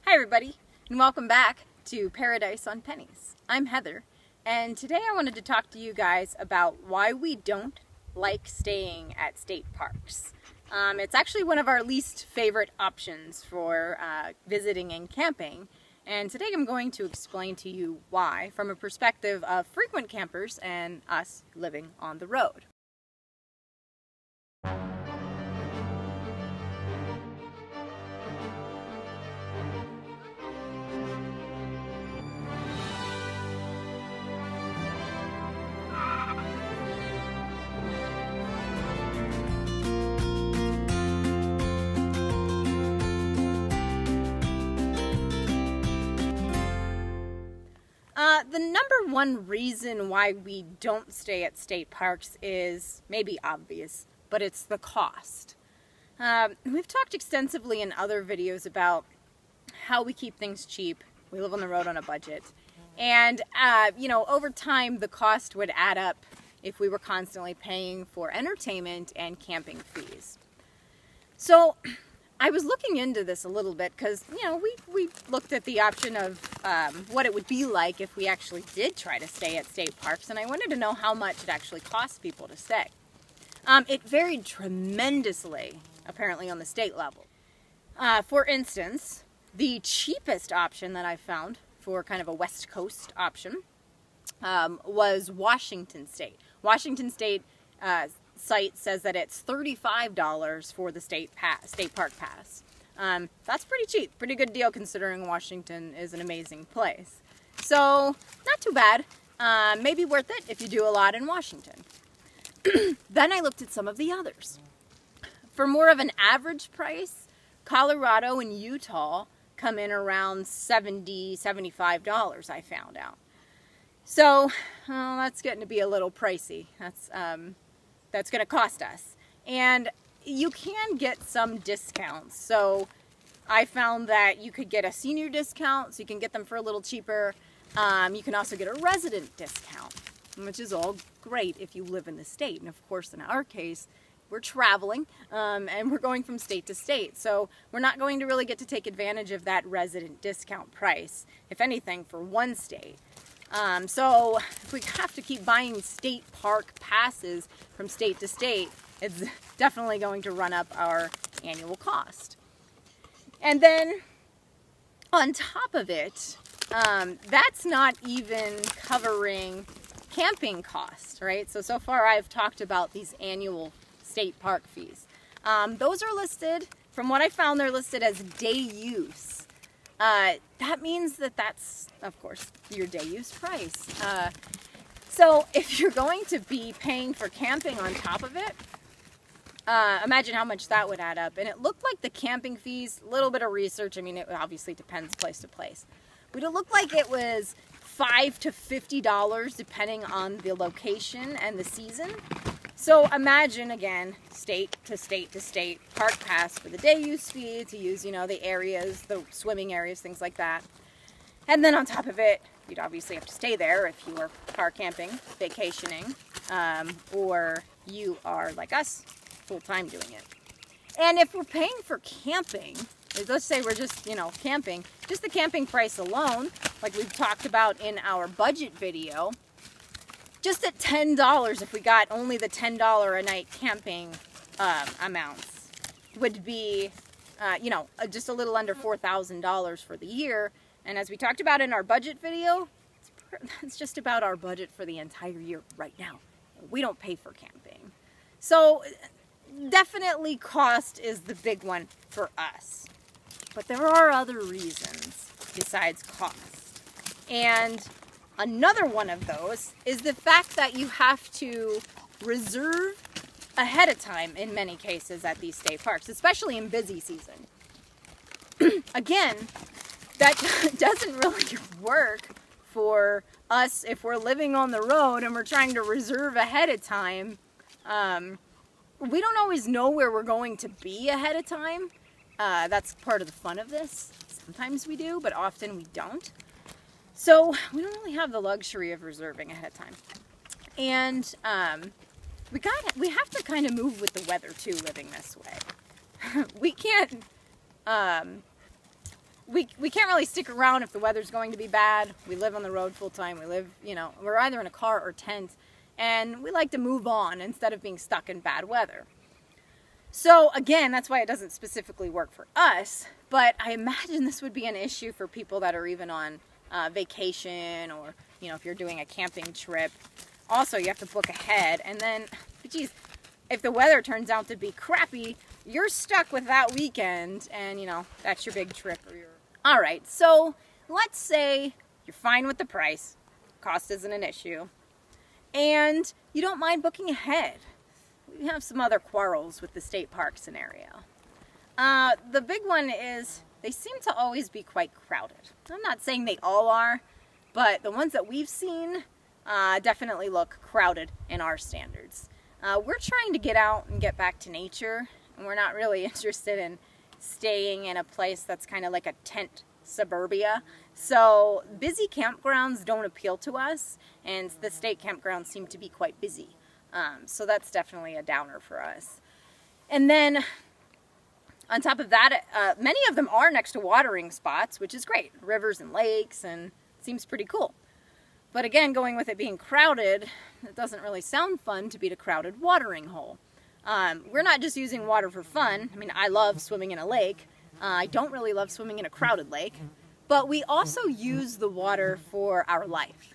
Hi everybody, and welcome back to Paradise on Pennies. I'm Heather, and today I wanted to talk to you guys about why we don't like staying at state parks. It's actually one of our least favorite options for visiting and camping, and today I'm going to explain to you why from a perspective of frequent campers and us living on the road. The number one reason why we don't stay at state parks is maybe obvious, but it's the cost. We've talked extensively in other videos about how we keep things cheap. We live on the road on a budget. And, over time the cost would add up if we were constantly paying for entertainment and camping fees. So I was looking into this a little bit because, we looked at the option of what it would be like if we actually did try to stay at state parks, and I wanted to know how much it actually costs people to stay. It varied tremendously, apparently, on the state level. For instance, the cheapest option that I found for kind of a West Coast option was Washington State. Washington State site says that it's $35 for the state park pass. That's pretty cheap, pretty good deal considering Washington is an amazing place. So not too bad, maybe worth it if you do a lot in Washington. Then I looked at some of the others. For more of an average price, Colorado and Utah come in around $70, $75, I found out. So that's getting to be a little pricey. That's going to cost us. And you can get some discounts. So I found that you could get a senior discount, so you can get them for a little cheaper. You can also get a resident discount, which is all great if you live in the state. And of course, in our case, we're traveling and we're going from state to state. So we're not going to really get to take advantage of that resident discount price, if anything, for one state. So if we have to keep buying state park passes from state to state, it's definitely going to run up our annual cost. And then on top of it, that's not even covering camping costs, right? So far I've talked about these annual state park fees. Those are listed, from what I found, they're listed as day use. That means that's, of course, your day use price. So if you're going to be paying for camping on top of it, imagine how much that would add up. And it looked like the camping fees, a little bit of research, I mean, it obviously depends place to place, but it looked like it was $5 to $50 depending on the location and the season. So imagine, again, state to state to state, park pass for the day use fee to use, the areas, the swimming areas, things like that. And then on top of it, you'd obviously have to stay there if you are car camping, vacationing, or you are, like us, full-time doing it. And if we're paying for camping, let's say we're just, camping, just the camping price alone, like we've talked about in our budget video, just at $10, if we got only the $10 a night camping amounts, would be, just a little under $4,000 for the year. And as we talked about in our budget video, it's just about our budget for the entire year right now. We don't pay for camping. So definitely cost is the big one for us. But there are other reasons besides cost. And another one of those is the fact that you have to reserve ahead of time in many cases at these state parks, especially in busy season. Again, that doesn't really work for us if we're living on the road and we're trying to reserve ahead of time. We don't always know where we're going to be ahead of time. That's part of the fun of this. Sometimes we do, but often we don't. So we don't really have the luxury of reserving ahead of time. And we have to kind of move with the weather too, living this way. We can't we can't really stick around if the weather's going to be bad. We live on the road full time. We live, you know, we're either in a car or tent, and we like to move on instead of being stuck in bad weather. So again, that's why it doesn't specifically work for us, but I imagine this would be an issue for people that are even on vacation, or, you know, if you're doing a camping trip. Also, you have to book ahead, and then, geez, if the weather turns out to be crappy, you're stuck with that weekend, and, you know, that's your big trip. All right, so let's say you're fine with the price, cost isn't an issue, and you don't mind booking ahead. We have some other quarrels with the state park scenario. The big one is they seem to always be quite crowded. I'm not saying they all are, but the ones that we've seen definitely look crowded in our standards. We're trying to get out and get back to nature, and we're not really interested in staying in a place that's kind of like a tent suburbia. So busy campgrounds don't appeal to us, and the state campgrounds seem to be quite busy. So that's definitely a downer for us. And then on top of that, many of them are next to watering spots, which is great. Rivers and lakes, and it seems pretty cool. But again, going with it being crowded, it doesn't really sound fun to be at a crowded watering hole. We're not just using water for fun. I mean, I love swimming in a lake. I don't really love swimming in a crowded lake. But we also use the water for our life.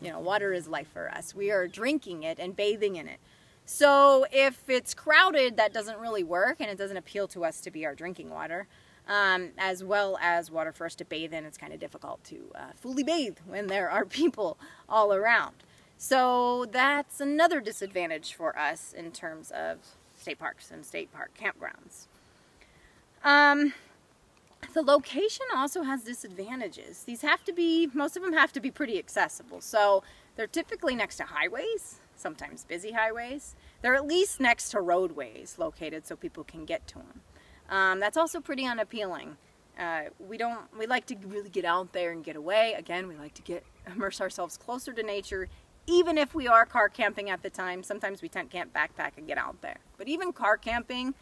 You know, water is life for us. We are drinking it and bathing in it. So if it's crowded, that doesn't really work, and it doesn't appeal to us to be our drinking water. As well as water for us to bathe in. It's kind of difficult to fully bathe when there are people all around. So that's another disadvantage for us in terms of state parks and state park campgrounds. The location also has disadvantages. These have to be, most of them have to be pretty accessible. So they're typically next to highways, sometimes busy highways. They're at least next to roadways located so people can get to them. That's also pretty unappealing. We like to really get out there and get away. Again, we like to immerse ourselves closer to nature, even if we are car camping at the time. Sometimes we tent camp, backpack, and get out there. But even car camping,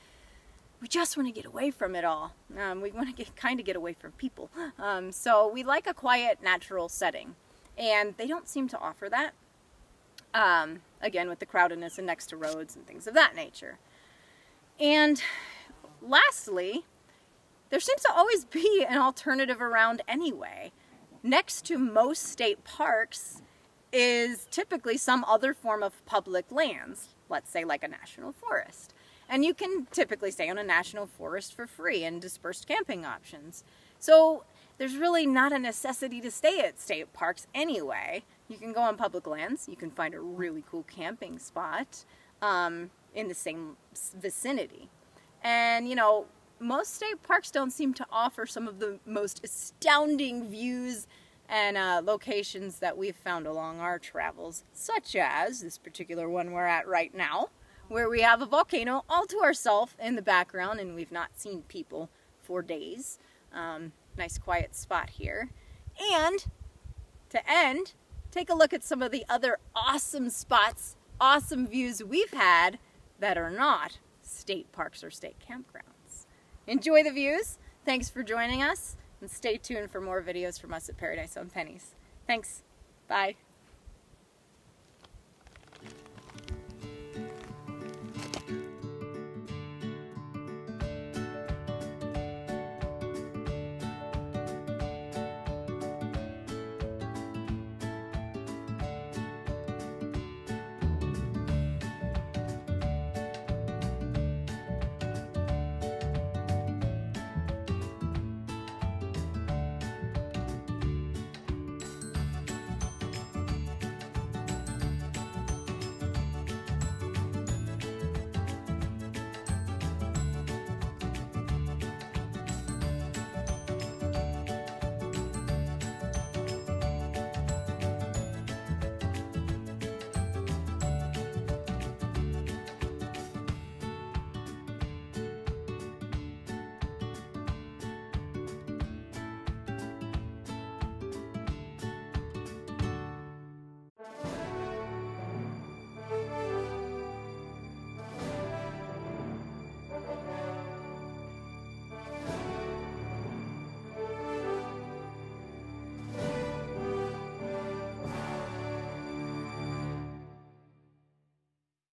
we just want to get away from it all. We want to kind of get away from people. So we like a quiet, natural setting. And they don't seem to offer that. Again, with the crowdedness and next to roads and things of that nature. And lastly, there seems to always be an alternative around anyway. Next to most state parks is typically some other form of public lands, let's say like a national forest. And you can typically stay on a national forest for free and dispersed camping options. So there's really not a necessity to stay at state parks anyway. You can go on public lands, you can find a really cool camping spot in the same vicinity. And, you know, most state parks don't seem to offer some of the most astounding views and locations that we've found along our travels, such as this particular one we're at right now, where we have a volcano all to ourselves in the background, and we've not seen people for days. Nice quiet spot here. And to end, take a look at some of the other awesome spots, awesome views we've had that are not state parks or state campgrounds. Enjoy the views. Thanks for joining us, and stay tuned for more videos from us at Paradise on Pennies. Thanks. Bye.